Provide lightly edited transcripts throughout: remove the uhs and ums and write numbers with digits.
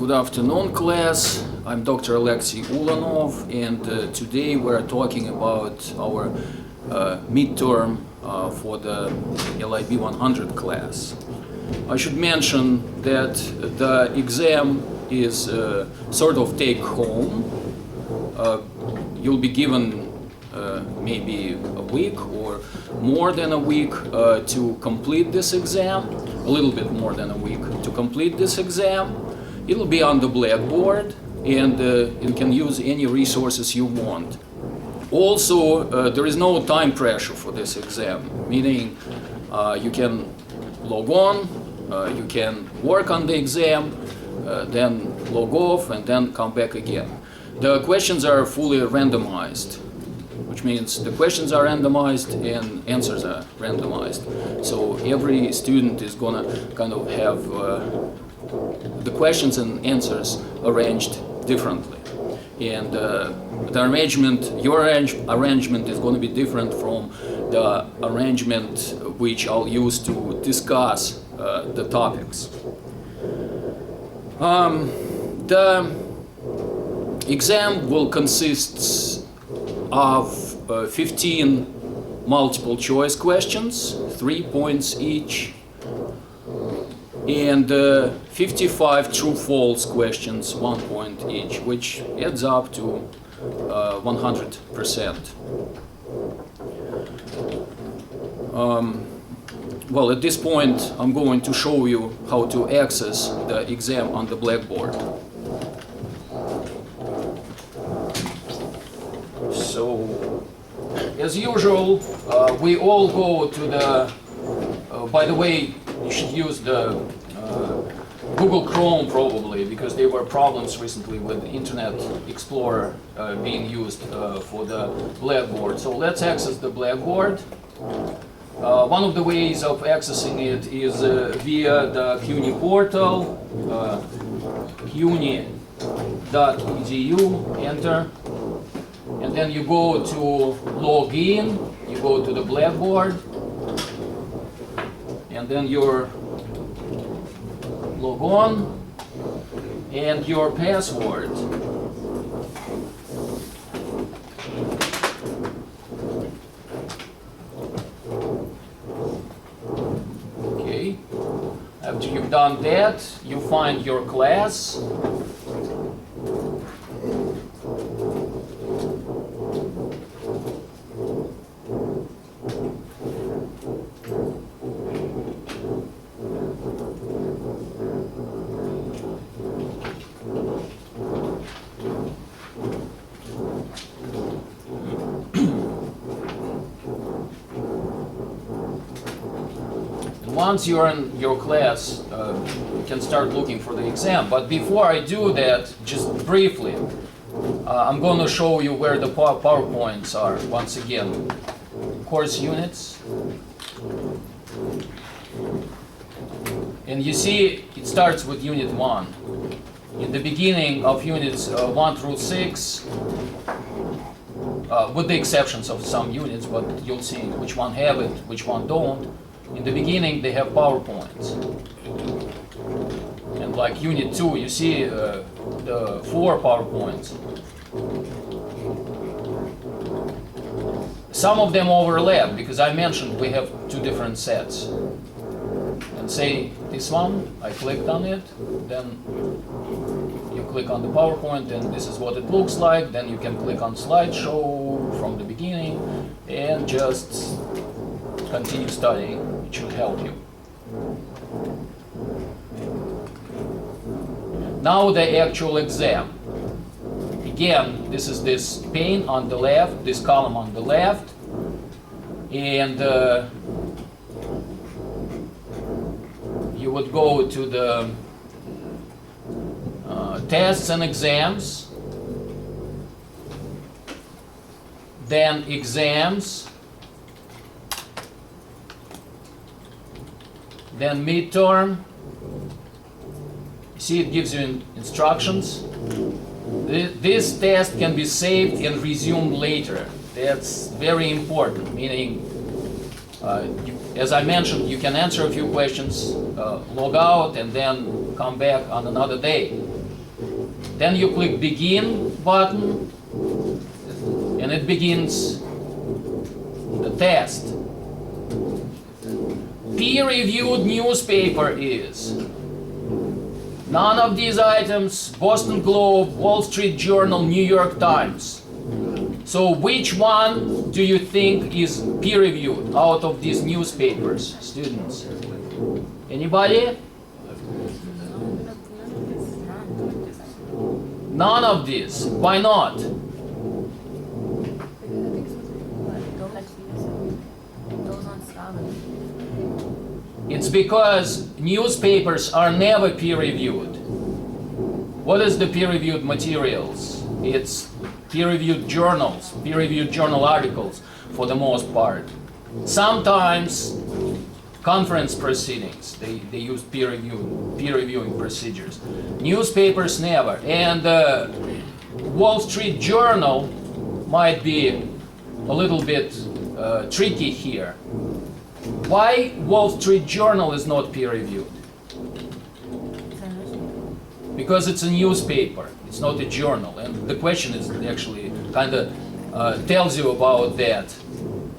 Good afternoon, class. I'm Dr. Alexey Ulanov, and today we're talking about our midterm for the LIB100 class. I should mention that the exam is sort of take home. You'll be given maybe a week or more than a week to complete this exam, a little bit more than a week to complete this exam. It'll be on the blackboard, and you can use any resources you want. Also, there is no time pressure for this exam, meaning you can log on, you can work on the exam, then log off, and then come back again. The questions are fully randomized, which means the questions are randomized and answers are randomized. So every student is gonna kind of have the questions and answers arranged differently. And the arrangement, your arrangement is going to be different from the arrangement which I'll use to discuss the topics. The exam will consist of 15 multiple choice questions, 3 points each, and 55 true-false questions, 1 point each, which adds up to 100%. Well, at this point, I'm going to show you how to access the exam on the blackboard. So, as usual, we all go to the, by the way, you should use the Google Chrome probably, because there were problems recently with Internet Explorer being used for the blackboard. So let's access the blackboard. One of the ways of accessing it is via the CUNY portal, cuny.edu, enter. And then you go to log in, you go to the blackboard, and then you're log on, and your password. Okay, after you've done that, you find your class. Once you're in your class, you can start looking for the exam. But before I do that, just briefly, I'm going to show you where the PowerPoints are once again. Course units. And you see, it starts with Unit 1. In the beginning of Units 1 through 6, with the exceptions of some units, but you'll see which one have it, which one don't. In the beginning, they have PowerPoints. And like Unit 2, you see the 4 PowerPoints. Some of them overlap, because I mentioned we have 2 different sets. And say this one, I clicked on it, then you click on the PowerPoint, and this is what it looks like. Then you can click on slideshow from the beginning, and just continue studying. It should help you. Now the actual exam. Again, this is this pane on the left, this column on the left, and you would go to the tests and exams, then exams, then midterm. See, it gives you instructions. This test can be saved and resumed later. That's very important, meaning, as I mentioned, you can answer a few questions, log out, and then come back on another day. Then you click Begin button, and it begins the test. Peer-reviewed newspaper is none of these items: Boston Globe, Wall Street Journal, New York Times. So which one do you think is peer-reviewed out of these newspapers, students? Anybody? None of these. Why not? It's because newspapers are never peer-reviewed. What is the peer-reviewed materials? It's peer-reviewed journals, peer-reviewed journal articles for the most part. Sometimes conference proceedings, they use peer reviewing procedures. Newspapers never. And Wall Street Journal might be a little bit tricky here. Why Wall Street Journal is not peer-reviewed? Because it's a newspaper, it's not a journal. And the question is actually kind of tells you about that,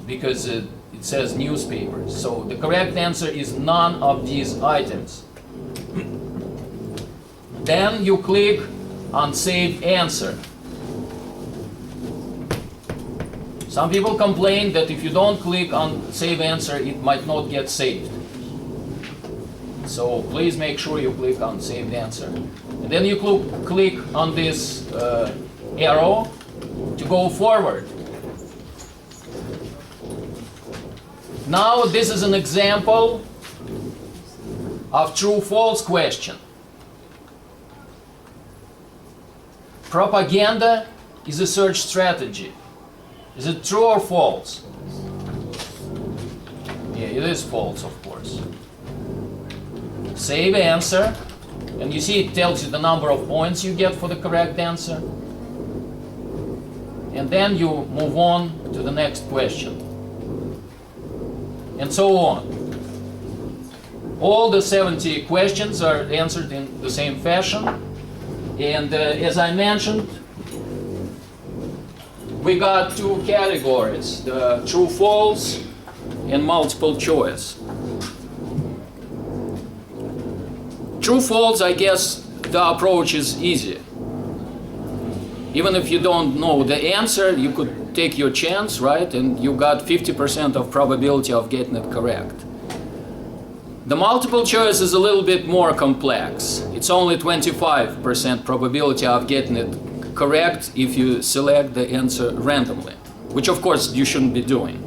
because it says newspapers. So the correct answer is none of these items. Then you click on Save Answer. Some people complain that if you don't click on Save Answer, it might not get saved. So please make sure you click on Save Answer. And then you click on this arrow to go forward. Now this is an example of true-false question. Propaganda is a search strategy. Is it true or false? Yeah, it is false, of course. Save answer, and you see it tells you the number of points you get for the correct answer. And then you move on to the next question. And so on. All the 70 questions are answered in the same fashion. And as I mentioned, we got two categories, the true-false and multiple choice. True-false, I guess the approach is easy. Even if you don't know the answer, you could take your chance, right? And you got 50% of probability of getting it correct. The multiple choice is a little bit more complex. It's only 25% probability of getting it correct if you select the answer randomly, which of course you shouldn't be doing.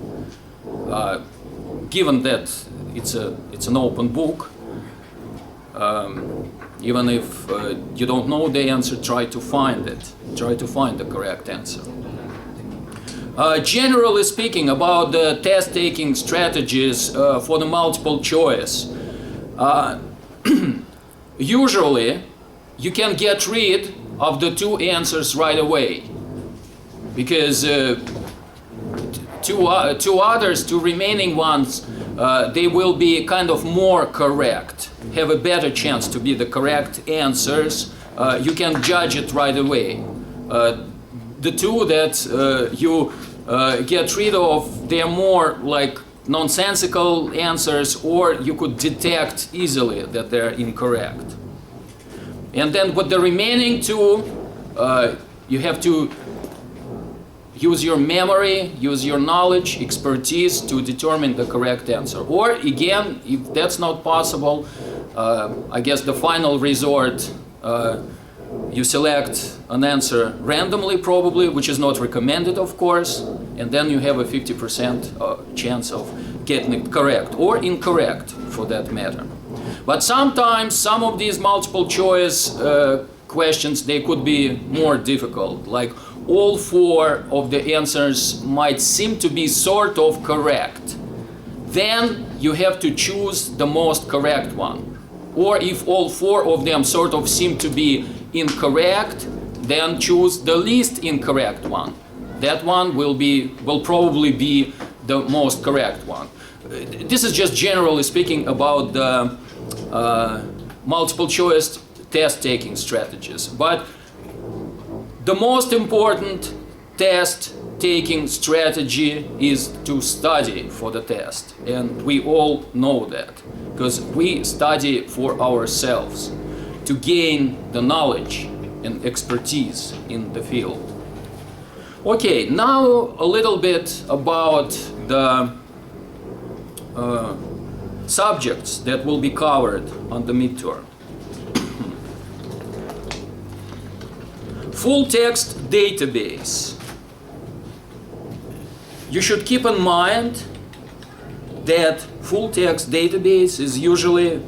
Given that it's an open book, even if you don't know the answer, try to find it. Try to find the correct answer. Generally speaking, about the test-taking strategies for the multiple choice, usually you can get rid of the two answers right away, because two remaining ones, they will be kind of more correct, have a better chance to be the correct answers. You can judge it right away. The two that you get rid of, they're more like nonsensical answers, or you could detect easily that they're incorrect. And then with the remaining two, you have to use your memory, use your knowledge, expertise to determine the correct answer. Or again, if that's not possible, I guess the final resort, you select an answer randomly probably, which is not recommended of course, and then you have a 50% chance of getting it correct, or incorrect for that matter. But sometimes some of these multiple choice questions, they could be more difficult, like all four of the answers might seem to be sort of correct. Then you have to choose the most correct one. Or if all four of them sort of seem to be incorrect, then choose the least incorrect one. That one will probably be the most correct one. This is just generally speaking about the multiple choice test-taking strategies. But The most important test-taking strategy is to study for the test, and we all know that, because we study for ourselves to gain the knowledge and expertise in the field. Okay, now a little bit about the subjects that will be covered on the midterm. Full text database. You should keep in mind that full text database is usually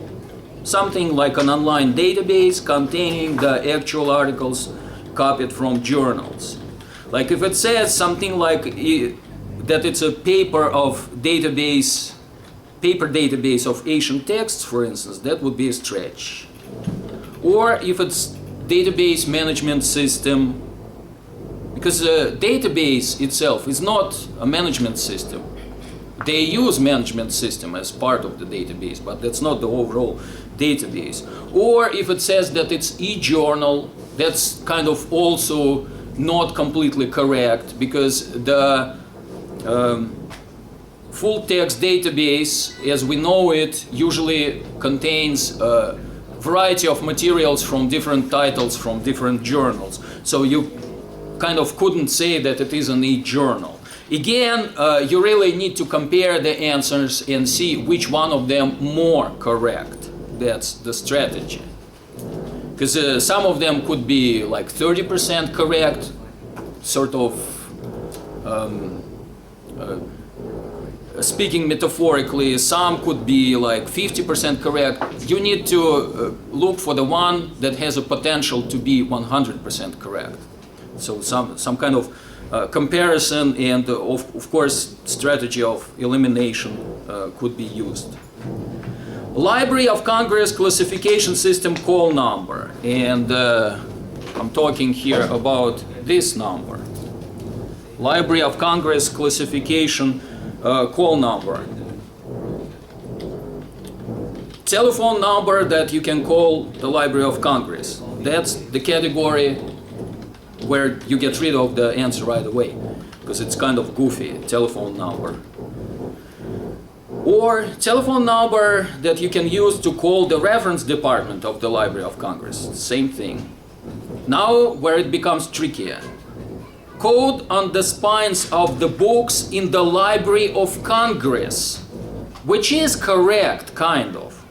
something like an online database containing the actual articles copied from journals. Like if it says something like that it's a paper database of ancient texts, for instance, that would be a stretch. Or if it's database management system, because the database itself is not a management system. They use management system as part of the database, but that's not the overall database. Or if it says that it's e-journal, that's kind of also not completely correct, because the full text database, as we know it, usually contains a variety of materials from different titles from different journals. So you kind of couldn't say that it is an e-journal. Again, you really need to compare the answers and see which one of them more correct. That's the strategy. Because some of them could be like 30% correct, sort of speaking metaphorically. Some could be like 50% correct. You need to look for the one that has a potential to be 100% correct. So some kind of comparison and of course strategy of elimination could be used. Library of Congress classification system call number, and I'm talking here about this number. Library of Congress classification call number. Telephone number that you can call the Library of Congress. That's the category where you get rid of the answer right away, because it's kind of goofy, telephone number. Or telephone number that you can use to call the reference department of the Library of Congress. Same thing. Now where it becomes trickier. Code on the spines of the books in the Library of Congress, which is correct, kind of.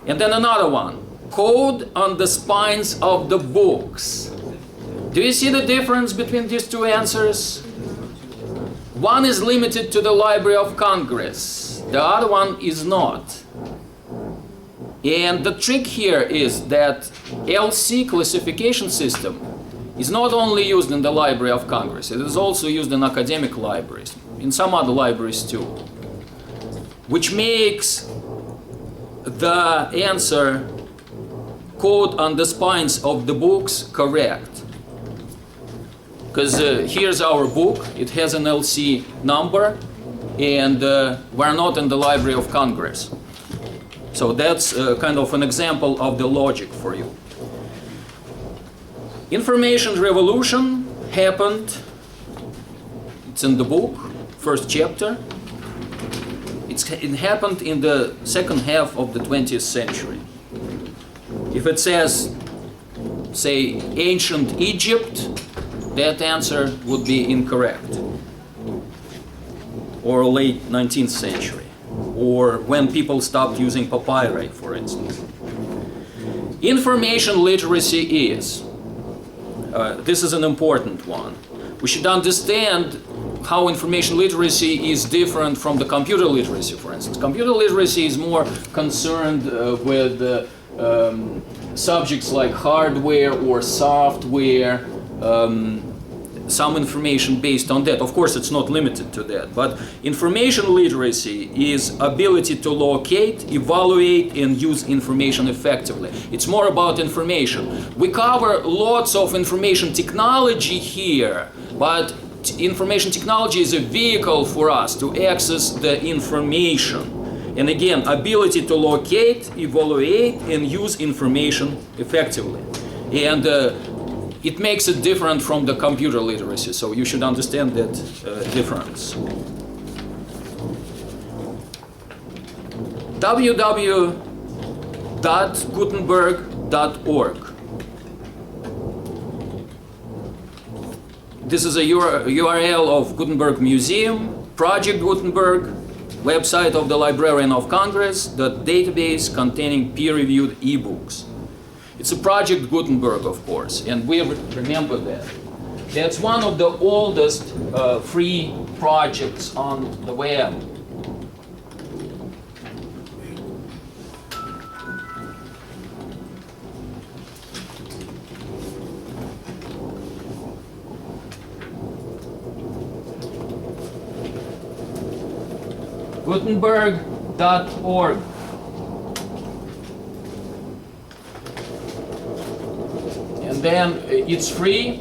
And then another one. Code on the spines of the books. Do you see the difference between these two answers? One is limited to the Library of Congress. The other one is not. And the trick here is that LC classification system is not only used in the Library of Congress, it is also used in academic libraries, in some other libraries too, which makes the answer code on the spines of the books correct. Because here's our book, it has an LC number, and we're not in the Library of Congress. So that's kind of an example of the logic for you. Information revolution happened, it's in the book, first chapter. It happened in the second half of the 20th century. If it says, say, ancient Egypt, that answer would be incorrect. Or late 19th century. Or when people stopped using papyri, for instance. Information literacy is. This is an important one. We should understand how information literacy is different from the computer literacy, for instance. Computer literacy is more concerned with subjects like hardware or software, some information based on that. Of course, it's not limited to that, but information literacy is ability to locate, evaluate, and use information effectively. It's more about information. We cover lots of information technology here, but information technology is a vehicle for us to access the information. And again, ability to locate, evaluate, and use information effectively. And it makes it different from the computer literacy, so you should understand that difference. www.gutenberg.org. This is a URL of Gutenberg Museum, Project Gutenberg, website of the Librarian of Congress, the database containing peer-reviewed ebooks. It's a Project Gutenberg, of course, and we remember that. That's one of the oldest free projects on the web. Gutenberg.org. And then it's free,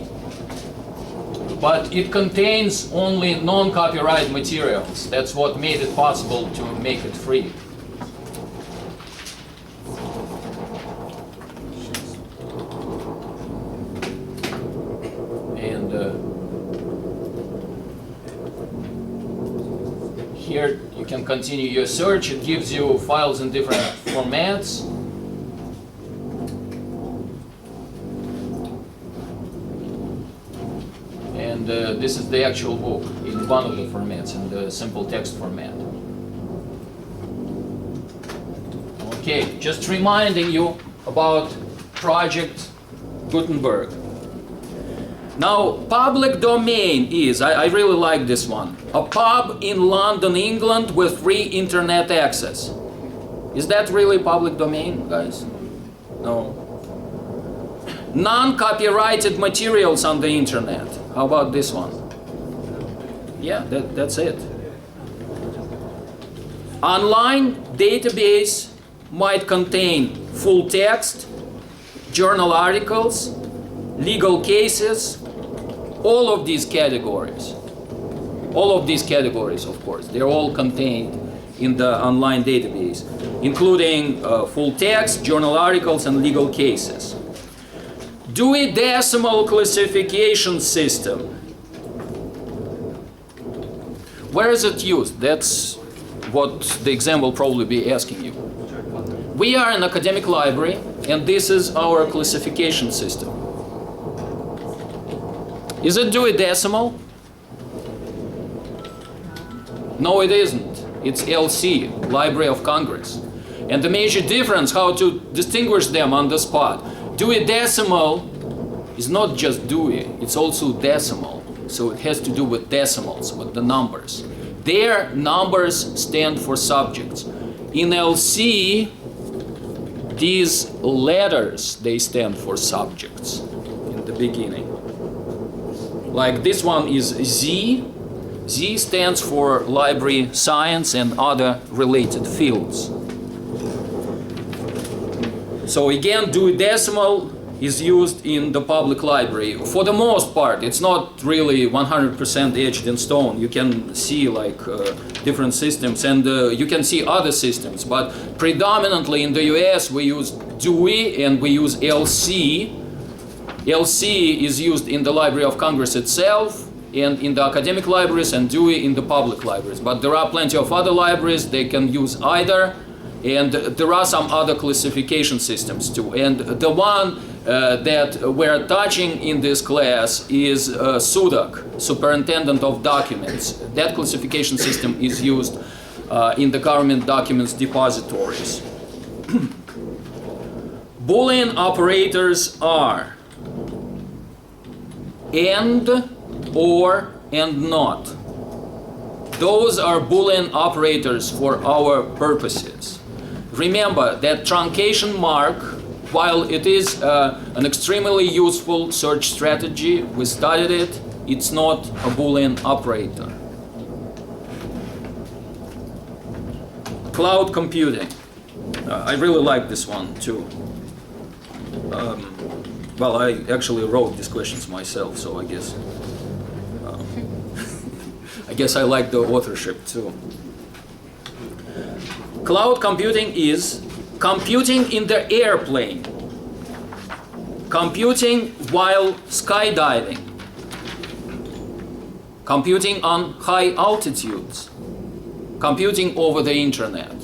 but it contains only non-copyright materials. That's what made it possible to make it free. And here you can continue your search. It gives you files in different formats. And this is the actual book in one of the formats, in the simple text format. Okay, just reminding you about Project Gutenberg. Now, public domain is, I really like this one, a pub in London, England with free internet access. Is that really public domain, guys? No. Non-copyrighted materials on the internet. How about this one? Yeah, that's it. Online database might contain full text, journal articles, legal cases, all of these categories. All of these categories, of course, they're all contained in the online database, including full text, journal articles, and legal cases. Dewey Decimal Classification System. Where is it used? That's what the exam will probably be asking you. We are an academic library, and this is our classification system. Is it Dewey Decimal? No, it isn't. It's LC, Library of Congress. And the major difference, how to distinguish them on the spot. Dewey Decimal is not just Dewey, it's also decimal. So it has to do with decimals, with the numbers. Their numbers stand for subjects. In LC, these letters, they stand for subjects in the beginning. Like this one is Z. Z stands for library science and other related fields. So again, Dewey Decimal is used in the public library. For the most part, it's not really 100% etched in stone. You can see like different systems, and you can see other systems, but predominantly in the US we use Dewey and we use LC. LC is used in the Library of Congress itself and in the academic libraries, and Dewey in the public libraries. But there are plenty of other libraries, they can use either. And there are some other classification systems too. And the one that we're touching in this class is SUDOC, Superintendent of Documents. That classification system is used in the government documents depositories. Boolean operators are and, or, and not. Those are Boolean operators for our purposes. Remember that truncation mark, while it is an extremely useful search strategy, we studied it, it's not a Boolean operator. Cloud computing. I really like this one too. Well, I actually wrote these questions myself, so I guess I like the authorship too. Cloud computing is computing in the airplane. computing while skydiving, computing on high altitudes, computing over the internet.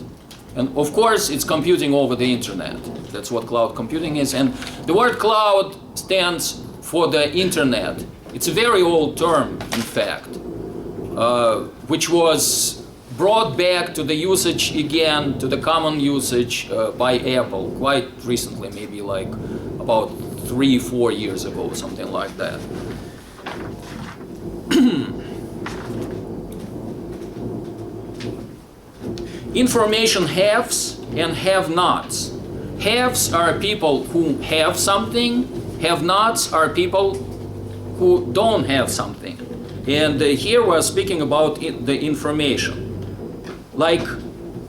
And of course, it's computing over the internet. That's what cloud computing is. And the word cloud stands for the internet. It's a very old term, in fact, which was brought back to the usage again, to the common usage by Apple quite recently, maybe like about 3-4 years ago, something like that. Information haves and have-nots. Haves are people who have something, have-nots are people who don't have something. And here we're speaking about the information. Like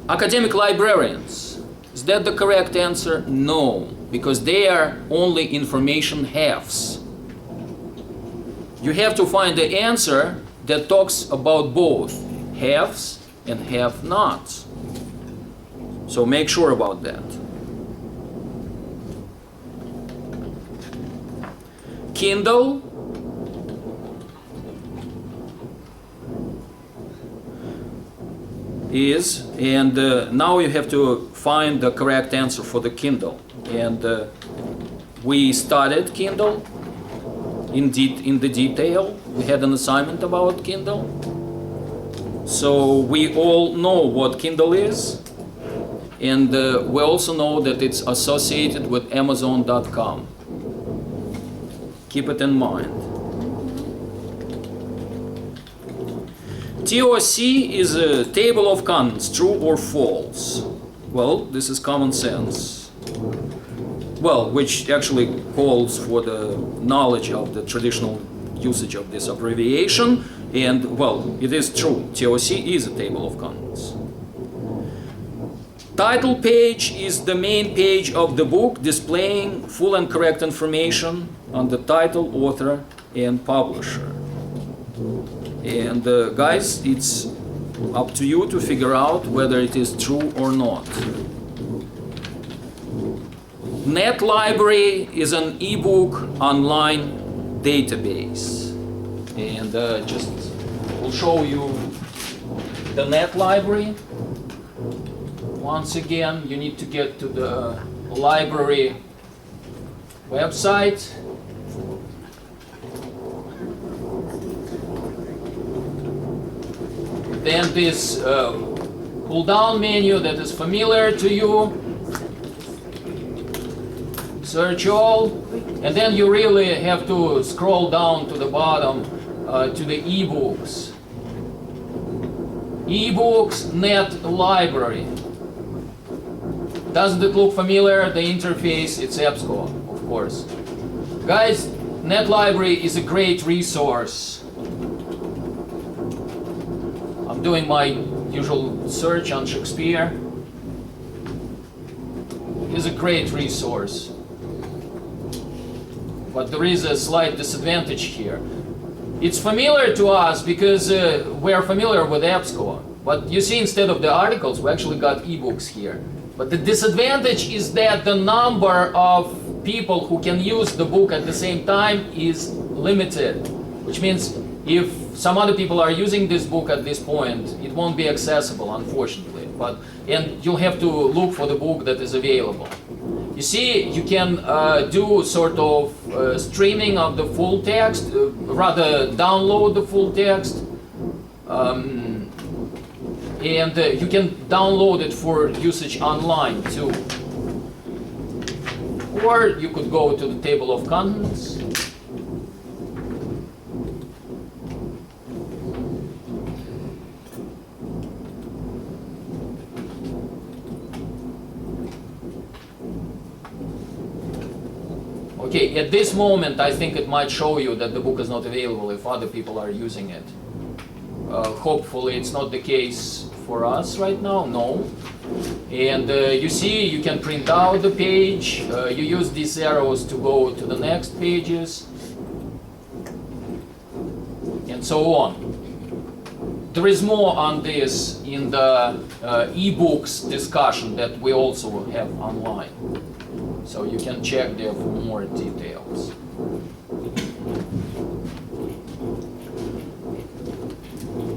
academic librarians. Is that the correct answer? No, because they are only information haves. You have to find the answer that talks about both haves and have-nots. So make sure about that. Kindle is, and now you have to find the correct answer for the Kindle. And we studied Kindle in the detail. We had an assignment about Kindle. So we all know what Kindle is. And we also know that it's associated with Amazon.com. Keep it in mind. TOC is a table of contents, true or false. Well, this is common sense. Well, which actually calls for the knowledge of the traditional usage of this abbreviation. And, well, it is true. TOC is a table of contents. Title page is the main page of the book, displaying full and correct information on the title, author, and publisher. And guys, it's up to you to figure out whether it is true or not. Net library is an ebook online database. And just we'll show you the net library. Once again, you need to get to the library website. Then this pull-down menu that is familiar to you. Search all. And then you really have to scroll down to the bottom to the ebooks. Ebooks net library. Doesn't it look familiar? The interface, it's EBSCO, of course. Guys, net library is a great resource. I'm doing my usual search on Shakespeare. It's a great resource. But there is a slight disadvantage here. It's familiar to us because we are familiar with EBSCO. But you see, instead of the articles, we actually got ebooks here. But the disadvantage is that the number of people who can use the book at the same time is limited. Which means if some other people are using this book at this point, it won't be accessible, unfortunately. And you'll have to look for the book that is available. You see, you can do sort of streaming of the full text, rather download the full text. And you can download it for usage online too. Or you could go to the table of contents. Okay, at this moment I think it might show you that the book is not available if other people are using it. Hopefully it's not the case for us right now, no. And you see, you can print out the page, you use these arrows to go to the next pages, and so on. There is more on this in the ebooks discussion that we also have online. So you can check there for more details.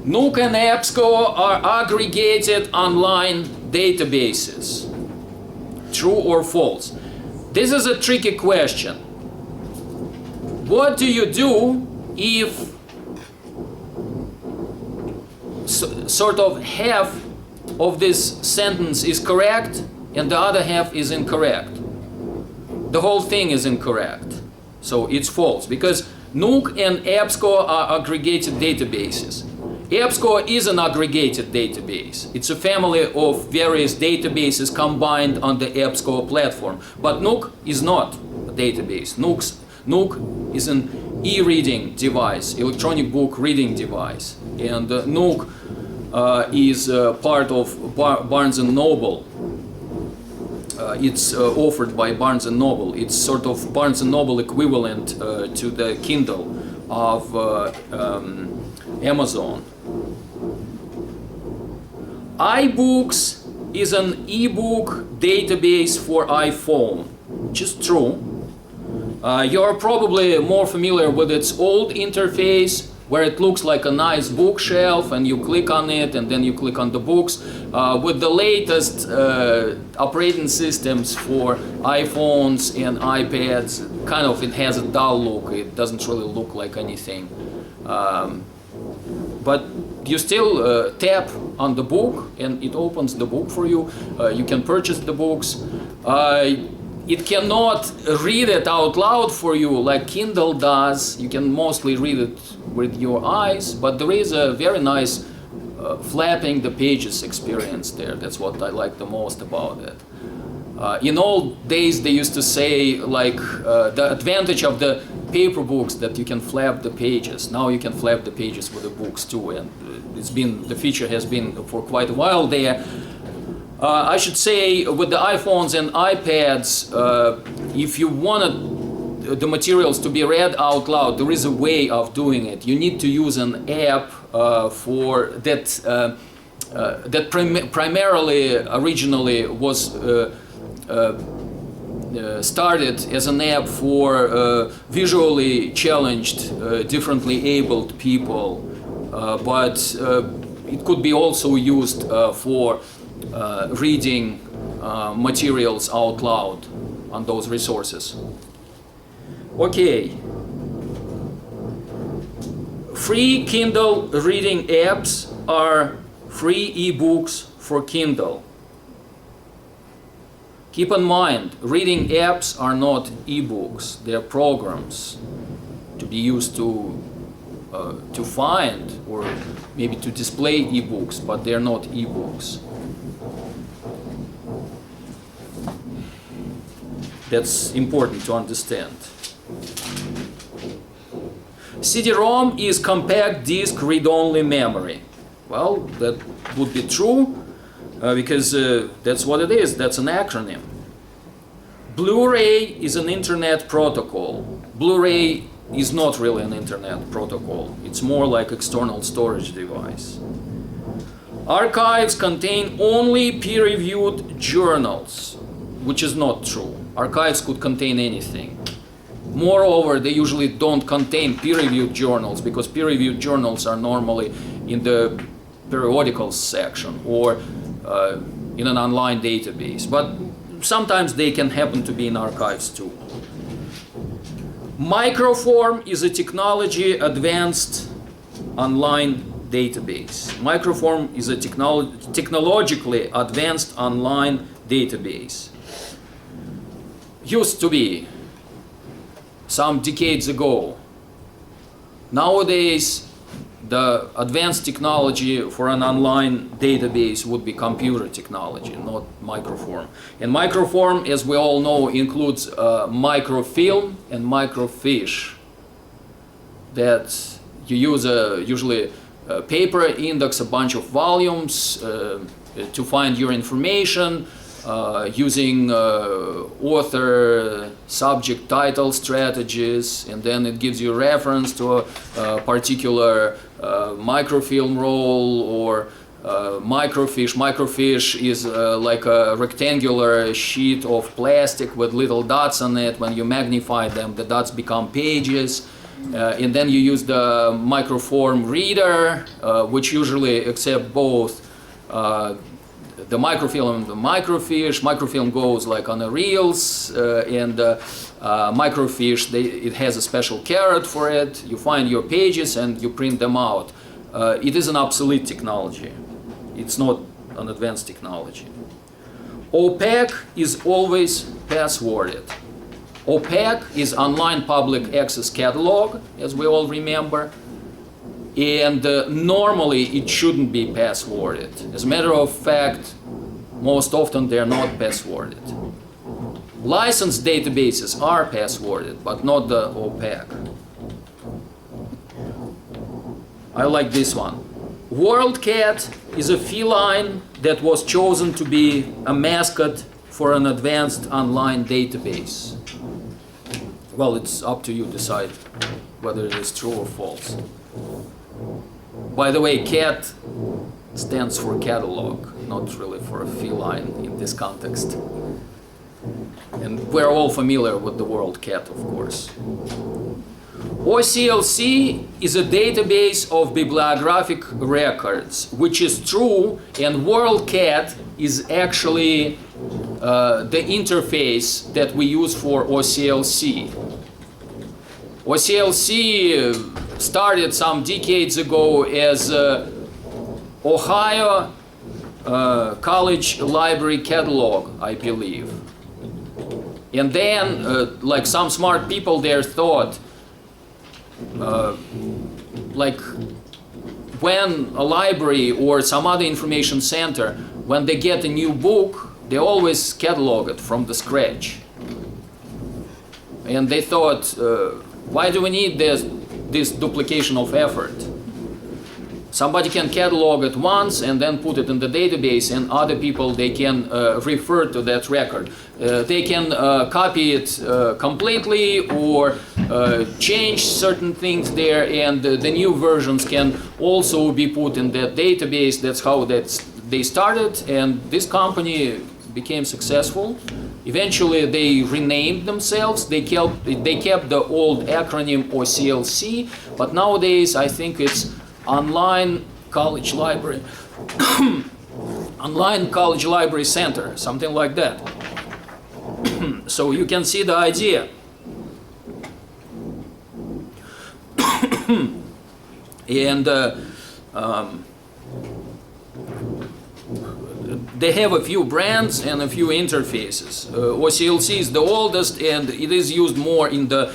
Nuke and EBSCO are aggregated online databases. True or false? This is a tricky question. What do you do if sort of half of this sentence is correct and the other half is incorrect? The whole thing is incorrect. So it's false, because Nuke and EBSCO are aggregated databases. EBSCO is an aggregated database. It's a family of various databases combined on the EBSCO platform. But Nuke is not a database. Nuke is an e-reading device, electronic book reading device. And Nuke is part of Barnes & Noble. It's offered by Barnes & Noble. It's sort of Barnes & Noble equivalent to the Kindle of Amazon. iBooks is an ebook database for iPhone, which is true. You're probably more familiar with its old interface, where it looks like a nice bookshelf and you click on it and then you click on the books. With the latest operating systems for iPhones and iPads, kind of it has a dull look. It doesn't really look like anything. But you still tap on the book and it opens the book for you. You can purchase the books. It cannot read it out loud for you like Kindle does. You can mostly read it with your eyes, but there is a very nice flapping the pages experience there. That's what I like the most about it. In old days they used to say like the advantage of the paper books that you can flap the pages. Now you can flap the pages with the books too, and the feature has been for quite a while there. I should say with the iPhones and iPads, if you wanted the materials to be read out loud, there is a way of doing it. You need to use an app for that primarily originally was started as an app for visually challenged, differently abled people, but it could be also used for reading materials out loud on those resources. Okay. Free Kindle reading apps are free ebooks for Kindle. Keep in mind, reading apps are not ebooks. They're programs to be used to find or maybe to display ebooks, but they're not ebooks. That's important to understand. CD-ROM is compact disk read-only memory. Well, that would be true because that's what it is. That's an acronym. Blu-ray is an internet protocol. Blu-ray is not really an internet protocol. It's more like external storage device. Archives contain only peer-reviewed journals, which is not true. Archives could contain anything. Moreover, they usually don't contain peer-reviewed journals because peer-reviewed journals are normally in the periodicals section or in an online database. But sometimes they can happen to be in archives too. Microform is a technology-advanced online database. Microform is a technologically advanced online database. Used to be some decades ago. Nowadays, the advanced technology for an online database would be computer technology, not microform. And microform, as we all know, includes microfilm and microfiche. That you use usually paper, index a bunch of volumes to find your information, using author, subject, title strategies, and then it gives you reference to a particular microfilm roll or microfiche. Microfiche is like a rectangular sheet of plastic with little dots on it. When you magnify them, the dots become pages. And then you use the microform reader, which usually accept both the microfilm and the microfiche. Microfilm goes like on the reels, and microfiche, it has a special caret for it. You find your pages and you print them out. It is an obsolete technology. It's not an advanced technology. OPAC is always passworded. OPAC is online public access catalog, as we all remember, and normally it shouldn't be passworded. As a matter of fact, most often they're not passworded. Licensed databases are passworded, but not the OPAC. I like this one. WorldCat is a feline that was chosen to be a mascot for an advanced online database. Well, it's up to you to decide whether it is true or false. By the way, cat stands for catalog, not really for a feline in this context. And we're all familiar with the WorldCat, of course. OCLC is a database of bibliographic records, which is true, and WorldCat is actually the interface that we use for OCLC. OCLC started some decades ago as Ohio College Library Catalog, I believe. And then, like some smart people there thought, like when a library or some other information center, when they get a new book, they always catalog it from the scratch. And they thought, why do we need this duplication of effort? Somebody can catalog it once and then put it in the database, and other people, they can refer to that record. They can copy it completely or change certain things there, and the new versions can also be put in that database. That's how they started, and this company became successful. Eventually they renamed themselves. They kept the old acronym OCLC, but nowadays I think it's Online College Library Online College Library Center, something like that. So you can see the idea. And they have a few brands and a few interfaces. OCLC is the oldest, and it is used more in the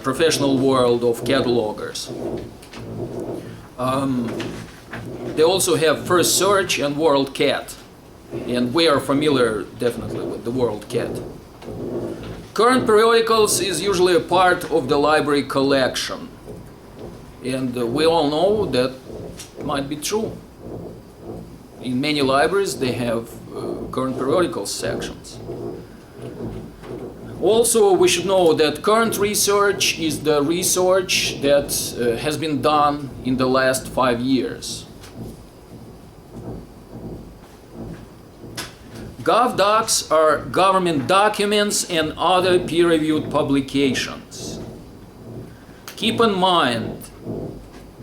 professional world of catalogers. They also have First Search and WorldCat, and we are familiar definitely with the WorldCat. Current periodicals is usually a part of the library collection, and we all know that might be true. In many libraries they have current periodicals sections. Also, we should know that current research is the research that has been done in the last 5 years. GovDocs are government documents and other peer-reviewed publications. Keep in mind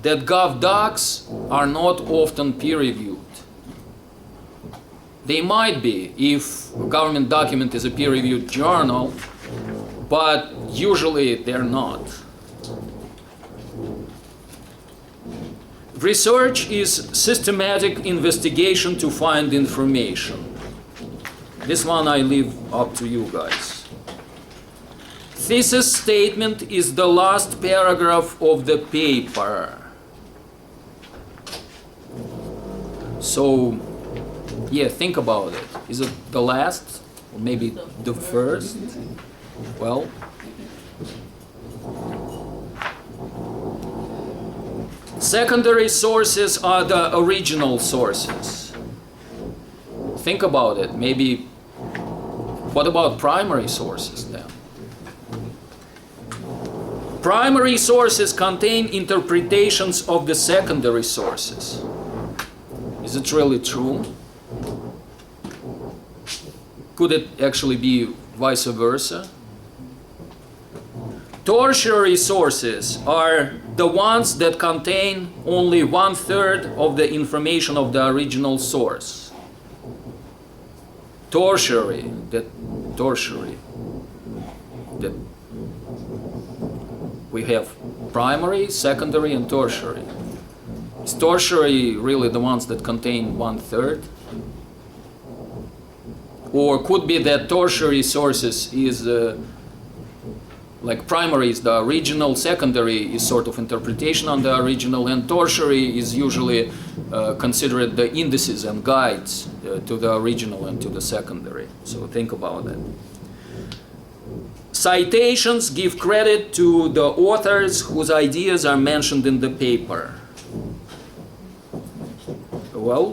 that GovDocs are not often peer-reviewed. They might be if a government document is a peer-reviewed journal, but usually they're not. Research is systematic investigation to find information. This one I leave up to you guys. Thesis statement is the last paragraph of the paper. So, yeah, think about it. Is it the last? Or maybe the first? Well, secondary sources are the original sources. Think about it. Maybe, what about primary sources then? Primary sources contain interpretations of the secondary sources. Is it really true? Could it actually be vice versa? Tertiary sources are the ones that contain only 1/3 of the information of the original source. Tertiary, that we have primary, secondary, and tertiary. Is tertiary really the ones that contain 1/3? Or could be that tertiary sources is like primary is the original, secondary is sort of interpretation on the original, and tertiary is usually considered the indices and guides to the original and to the secondary. So think about that. Citations give credit to the authors whose ideas are mentioned in the paper. Well,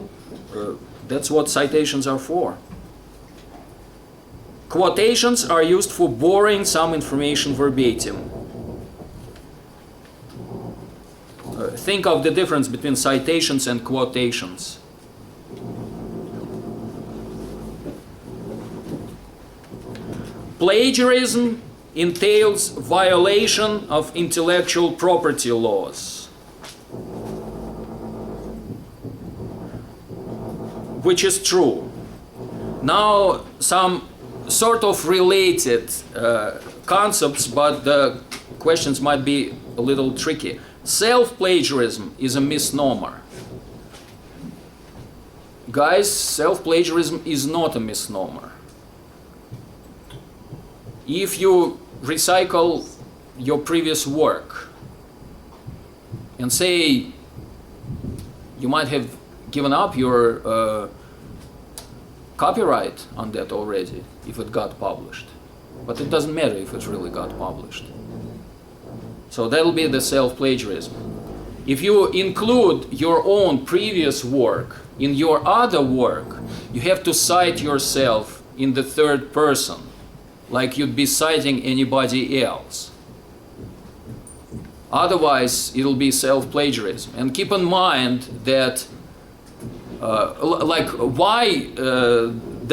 that's what citations are for. Quotations are used for borrowing some information verbatim. Think of the difference between citations and quotations. Plagiarism entails violation of intellectual property laws, which is true. Now, some sort of related concepts, but the questions might be a little tricky. Self-plagiarism is a misnomer. Guys, self-plagiarism is not a misnomer. If you recycle your previous work and say you might have given up your copyright on that already if it got published, but it doesn't matter if it really got published. So that'll be the self-plagiarism. If you include your own previous work in your other work, you have to cite yourself in the third person, like you'd be citing anybody else. Otherwise, it'll be self-plagiarism. And keep in mind that why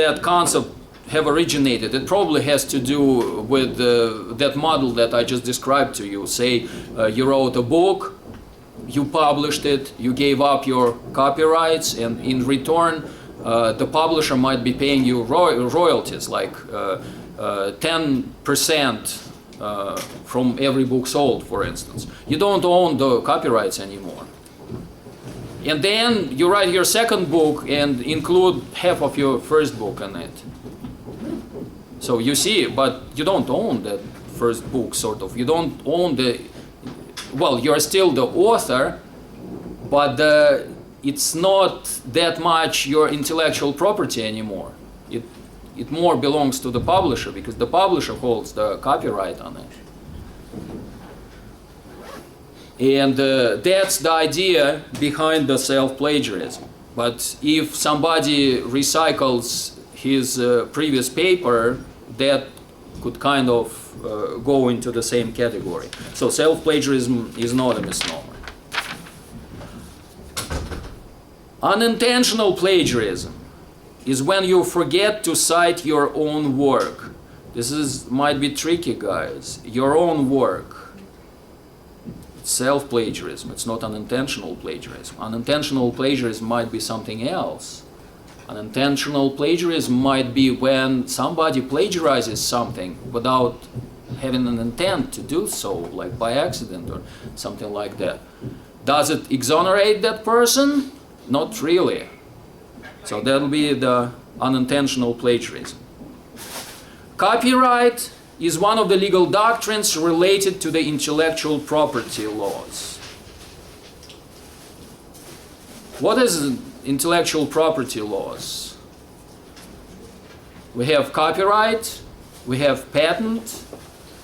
that concept have originated, it probably has to do with that model that I just described to you. Say you wrote a book, you published it, you gave up your copyrights, and in return the publisher might be paying you royalties, like 10% from every book sold, for instance. You don't own the copyrights anymore. And then you write your second book and include half of your first book in it. So you see, but you don't own that first book, sort of. You don't own the, well, you're still the author, but it's not that much your intellectual property anymore. It more belongs to the publisher, because the publisher holds the copyright on it. And that's the idea behind the self-plagiarism. But if somebody recycles his previous paper, that could kind of go into the same category. So self-plagiarism is not a misnomer. Unintentional plagiarism is when you forget to cite your own work. This might be tricky, guys. Your own work. It's self-plagiarism. It's not unintentional plagiarism. Unintentional plagiarism might be something else. Unintentional plagiarism might be when somebody plagiarizes something without having an intent to do so, like by accident or something like that. Does it exonerate that person? Not really. So that'll be the unintentional plagiarism. Copyright is one of the legal doctrines related to the intellectual property laws. What is intellectual property laws? We have copyright, we have patent,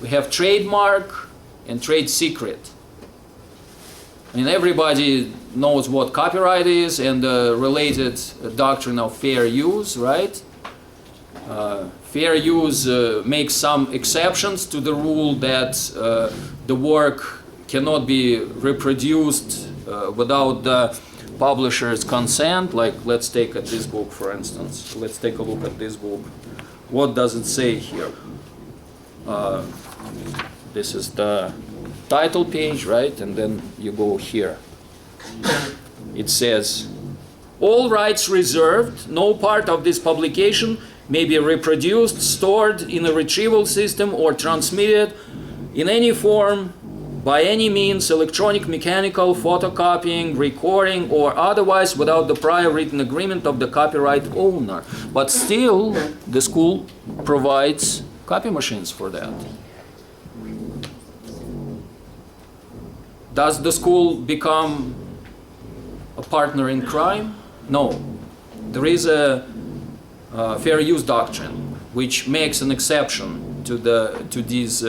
we have trademark, and trade secret. I mean, everybody knows what copyright is and the related doctrine of fair use, right? Fair use makes some exceptions to the rule that the work cannot be reproduced without the publisher's consent. Like, let's take this book, for instance. Let's take a look at this book. What does it say here? This is the title page, right? And then you go here. It says, all rights reserved, no part of this publication may be reproduced, stored in a retrieval system, or transmitted in any form, by any means, electronic, mechanical, photocopying, recording, or otherwise, without the prior written agreement of the copyright owner. But still, the school provides copy machines for that. Does the school become a partner in crime? No. There is a fair use doctrine which makes an exception to these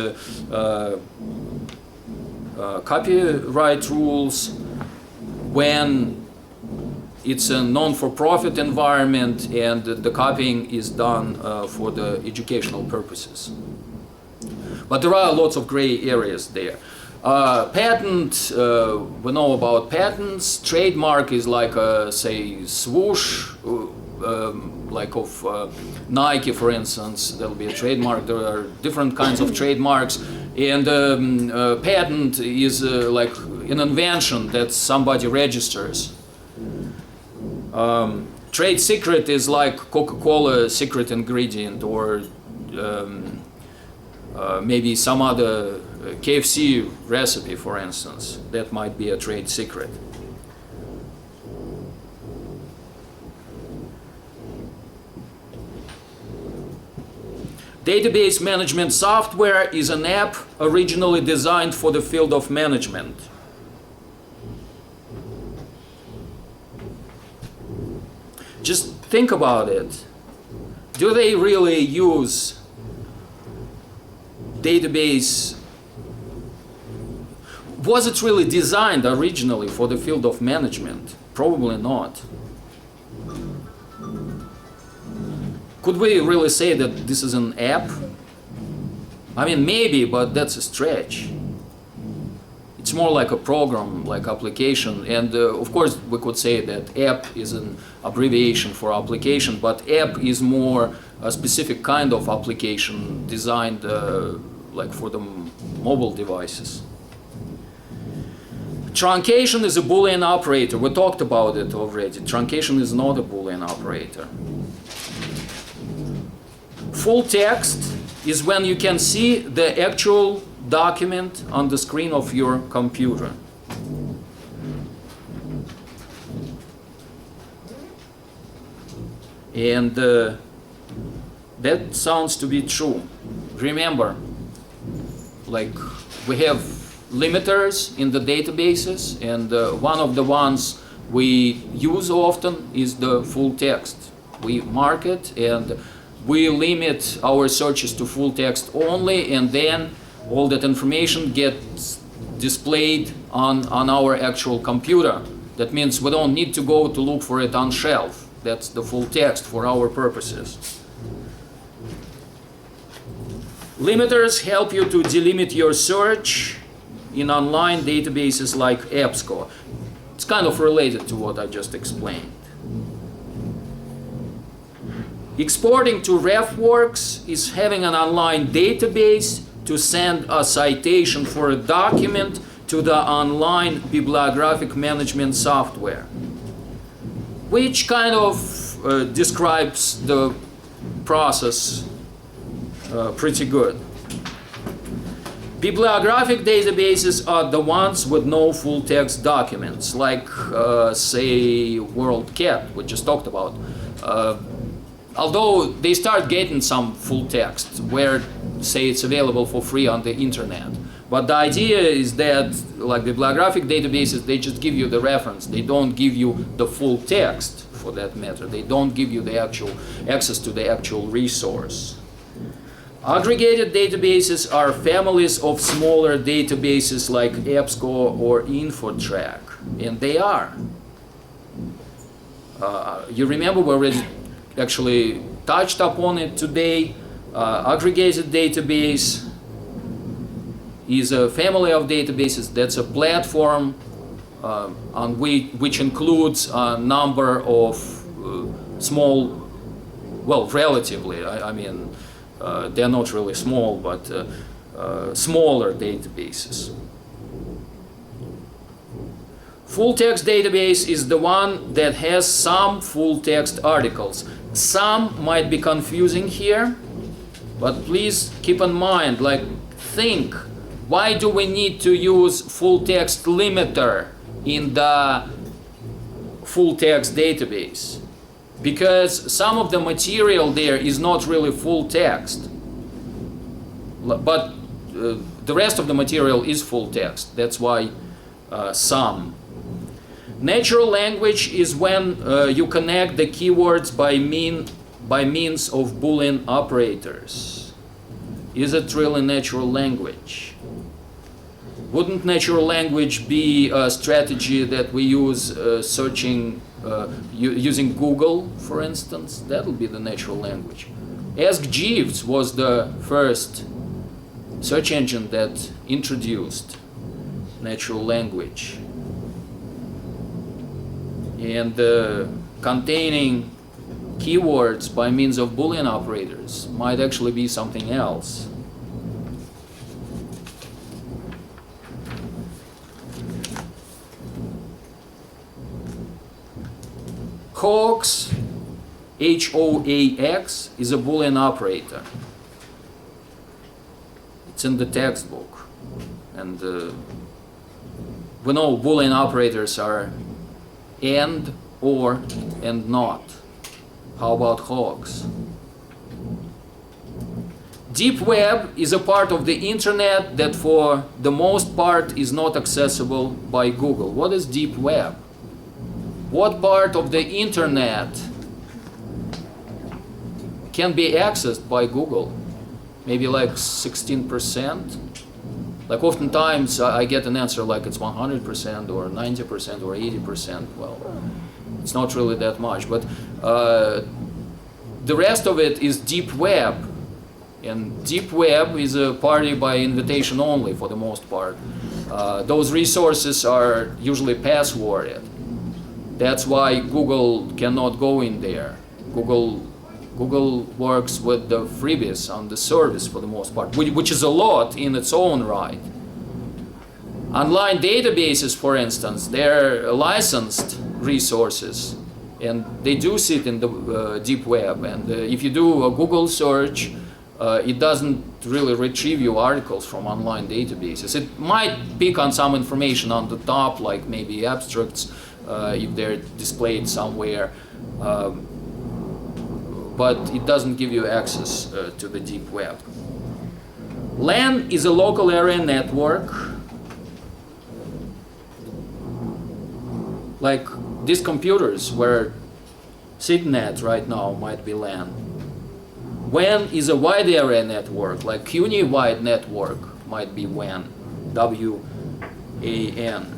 copyright rules when it's a non-for-profit environment and the copying is done for the educational purposes. But there are lots of gray areas there. Patent, we know about patents. Trademark is like, say, swoosh, like of Nike, for instance. There'll be a trademark. There are different kinds of trademarks. And patent is like an invention that somebody registers. Trade secret is like Coca-Cola secret ingredient, or maybe some other KFC recipe, for instance. That might be a trade secret. Database management software is an app originally designed for the field of management. Just think about it. Do they really use database? Was it really designed originally for the field of management? Probably not. Could we really say that this is an app? I mean, maybe, but that's a stretch. It's more like a program, like application. And of course, we could say that app is an abbreviation for application, but app is more a specific kind of application designed like for the mobile devices. Truncation is a Boolean operator. We talked about it already. Truncation is not a Boolean operator. Full text is when you can see the actual document on the screen of your computer. And that sounds to be true. Remember, like, we have limiters in the databases, and one of the ones we use often is the full text. We mark it and we limit our searches to full text only, and then all that information gets displayed on our actual computer. That means we don't need to go to look for it on shelf. That's the full text for our purposes. Limiters help you to delimit your search in online databases like EBSCO. It's kind of related to what I just explained. Exporting to RefWorks is having an online database to send a citation for a document to the online bibliographic management software, which kind of describes the process pretty good. Bibliographic databases are the ones with no full text documents, like say WorldCat, we just talked about. Although they start getting some full text where, say, it's available for free on the internet. But the idea is that, like bibliographic databases, they just give you the reference. They don't give you the full text, for that matter. They don't give you the actual access to the actual resource. Aggregated databases are families of smaller databases like EBSCO or InfoTrack, and they are. You remember we already actually touched upon it today. Aggregated database is a family of databases that's a platform which includes a number of small, well, relatively, I mean, they're not really small, but smaller databases. Full text database is the one that has some full text articles. Some might be confusing here, but please keep in mind, like, think, why do we need to use full text limiter in the full text database? Because some of the material there is not really full text, but the rest of the material is full text. That's why some. Natural language is when you connect the keywords by means of Boolean operators. Is it really natural language? Wouldn't natural language be a strategy that we use searching, using Google, for instance? That would be the natural language. Ask Jeeves was the first search engine that introduced natural language. And containing keywords by means of Boolean operators might actually be something else. Hoax, H-O-A-X, is a Boolean operator. It's in the textbook. And we know Boolean operators are and, or, and not. How about hoax? Deep web is a part of the internet that for the most part is not accessible by Google. What is deep web? What part of the internet can be accessed by Google? Maybe like 16%? Like oftentimes I get an answer like it's 100% or 90% or 80%. Well, it's not really that much, but the rest of it is deep web. And deep web is a party by invitation only for the most part. Those resources are usually passworded. That's why Google cannot go in there. Google works with the freebies on the service for the most part, which is a lot in its own right. Online databases, for instance, they're licensed resources, and they do sit in the deep web. And if you do a Google search, it doesn't really retrieve you articles from online databases. It might pick on some information on the top, like maybe abstracts, if they're displayed somewhere. But it doesn't give you access to the deep web. LAN is a local area network. Like these computers where sitting at right now might be LAN. WAN is a wide area network, like CUNY wide network might be WAN, W-A-N.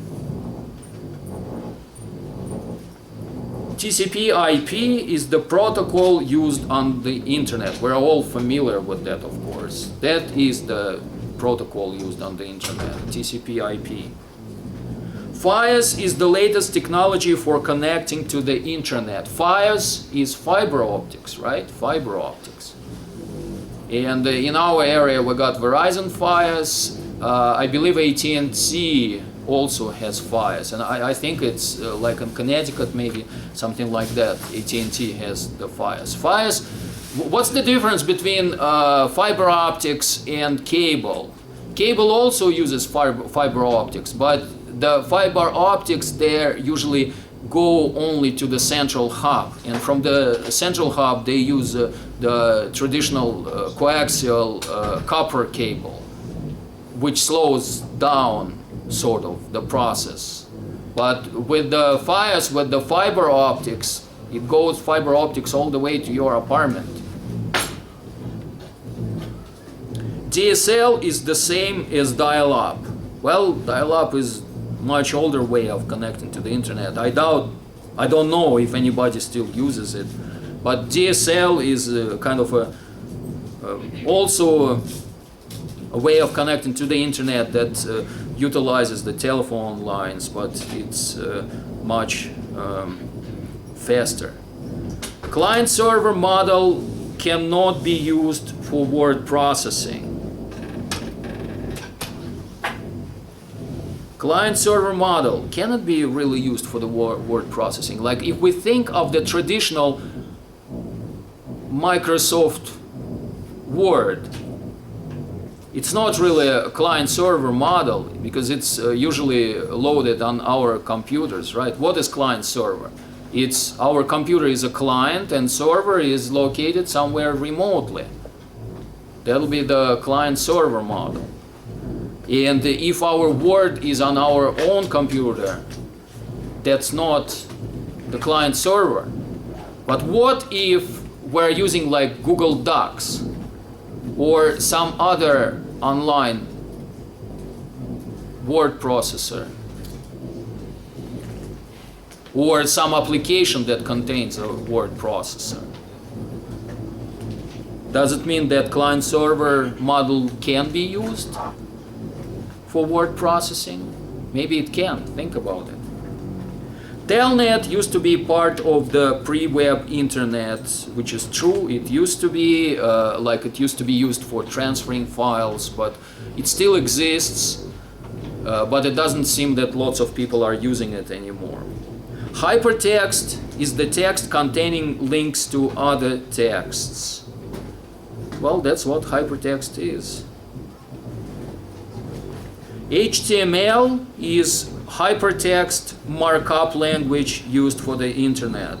TCP/IP is the protocol used on the internet. We're all familiar with that, of course. That is the protocol used on the internet, TCP/IP. FiOS is the latest technology for connecting to the internet. FiOS is fiber optics, right? Fiber optics. And in our area, we got Verizon FiOS. I believe AT&T also has FiOS, and I think it's like in Connecticut, maybe something like that. AT&T has the FiOS. FiOS, what's the difference between fiber optics and cable? Cable also uses fiber optics, but the fiber optics there usually go only to the central hub, and from the central hub they use the traditional coaxial copper cable, which slows down sort of the process. But with the FiOS, with the fiber optics, it goes fiber optics all the way to your apartment. DSL is the same as dial-up. Well, dial-up is much older way of connecting to the internet. I don't know if anybody still uses it, but DSL is kind of a also a way of connecting to the internet that utilizes the telephone lines, but it's much faster. Client-server model cannot be used for word processing. Client-server model cannot be really used for the word processing. Like if we think of the traditional Microsoft Word, it's not really a client-server model because it's usually loaded on our computers, right? What is client-server? It's our computer is a client and server is located somewhere remotely. That'll be the client-server model. And if our Word is on our own computer, that's not the client-server. But what if we're using like Google Docs or some other online word processor or some application that contains a word processor? Does it mean that client-server model can be used for word processing? Maybe it can. Think about it. Telnet used to be part of the pre-web internet, which is true. It used to be it used to be used for transferring files, but it still exists. But it doesn't seem that lots of people are using it anymore. Hypertext is the text containing links to other texts. Well, that's what hypertext is. HTML is hypertext markup language used for the internet.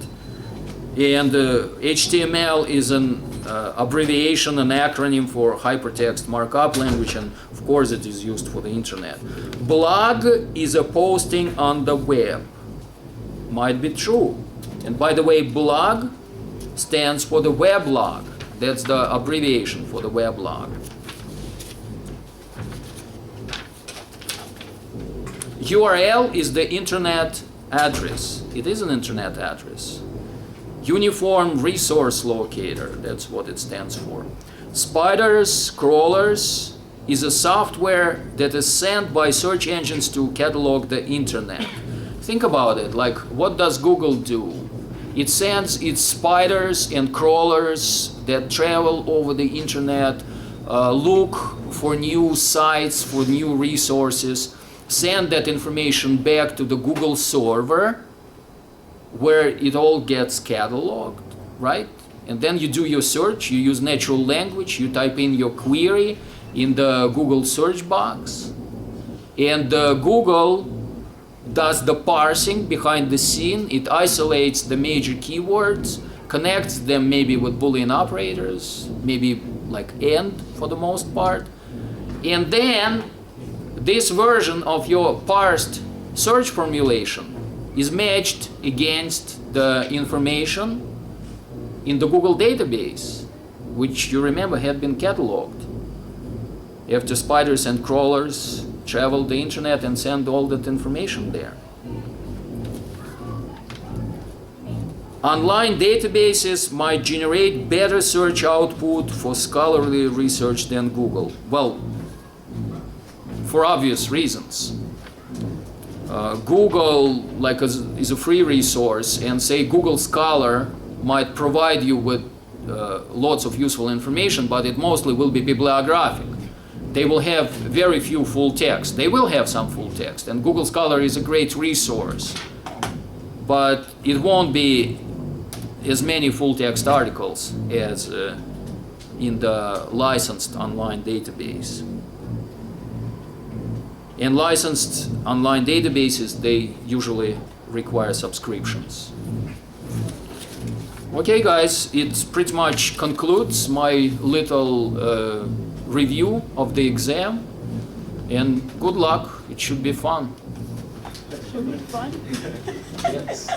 And HTML is an abbreviation, an acronym for hypertext markup language, and of course it is used for the internet. Blog is a posting on the web. Might be true. And by the way, blog stands for the weblog. That's the abbreviation for the weblog. URL is the internet address. It is an internet address. Uniform Resource Locator, that's what it stands for. Spiders, crawlers is a software that is sent by search engines to catalog the internet. Think about it, like what does Google do? It sends its spiders and crawlers that travel over the internet, look for new sites, for new resources, send that information back to the Google server where it all gets cataloged, right? And then you do your search, you use natural language, you type in your query in the Google search box, and Google does the parsing behind the scene. It isolates the major keywords, connects them maybe with Boolean operators, maybe like AND for the most part, and then this version of your parsed search formulation is matched against the information in the Google database, which you remember had been cataloged. After spiders and crawlers travel the internet and send all that information there. Online databases might generate better search output for scholarly research than Google. Well, for obvious reasons. Google is a free resource, and say Google Scholar might provide you with lots of useful information, but it mostly will be bibliographic. They will have very few full text. They will have some full text, and Google Scholar is a great resource, but it won't be as many full text articles as in the licensed online database. And licensed online databases, they usually require subscriptions. Okay, guys, it pretty much concludes my little review of the exam. And good luck. It should be fun. Should be fun. Yes.